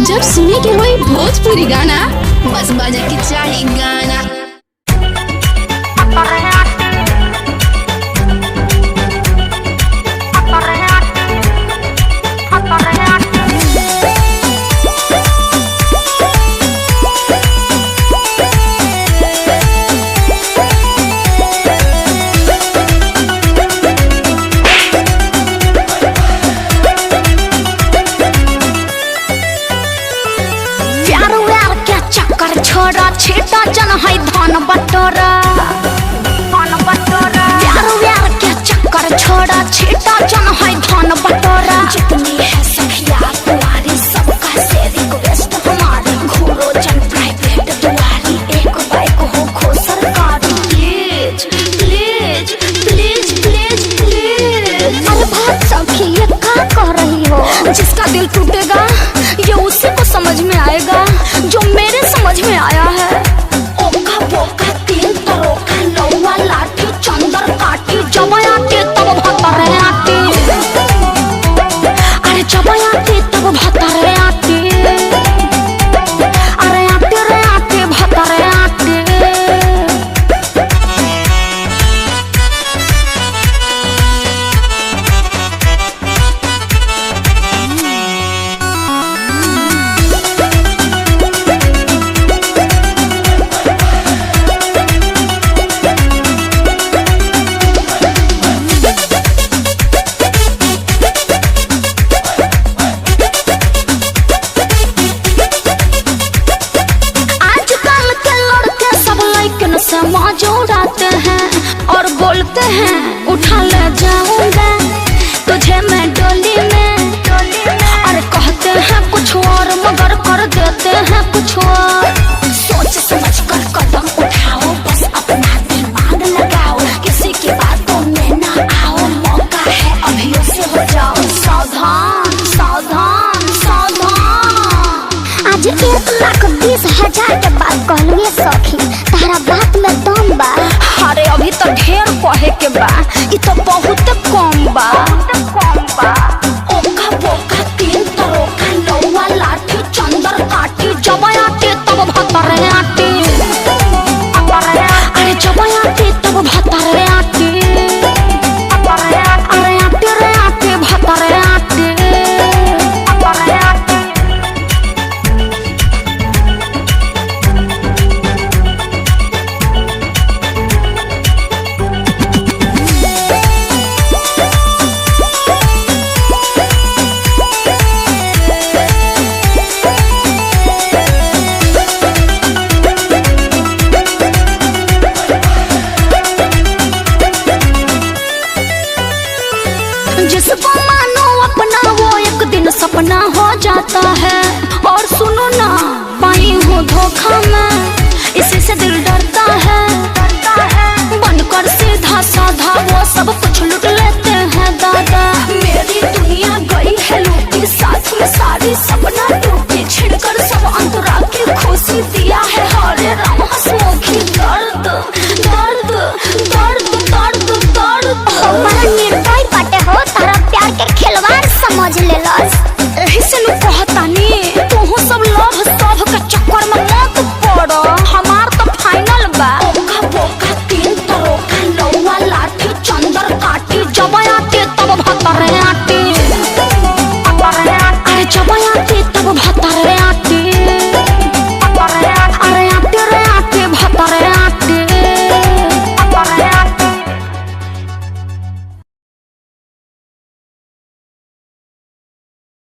जब सुने के होई भोजपुरी गाना, बस बजे के चाही गाना। छोरा छेटा जन है धन बटोरा, प्यार व्यार के चक्कर छोड़ा छेटा जन है धन बटोरा। जितनी है सखिया तुम्हारी सबका से रिक्वेस्ट हमारी, घूरो जन प्राइवेट दुआरी, एक बाइक हो खो सरकारी। Please please please please please. अरे बात सखी ये क्या कह रही हो? जिसका दिल टूटेगा ये उसी को समझ में आएगा जो मेरे समझ में आया है। ओका बोका तीन तरोका लौवा लाठी चंदर काटी, जब आते तब भतरे आती। अरे जब आते तब भतरे आती, अरे आते रे आते भतरे आती। मौज उड़ाते हैं और बोलते हैं उठा ले जाऊंगा तुझे मैं डोली में। और कहते हैं कुछ और मगर कर देते हैं कुछ और। सोच समझ कर कदम उठाओ, बस अपना दिमाग लगाओ, किसी की बातों में ना आओ, मौका है अभी से हो जाओ सावधान सावधान सावधान। आज 1,20,000 के बाद कहलुए सखी तारा बात में दम बा। अरे अभी तो ढेर कहे के बा, ई तो बहुत कम बा। ओका बोका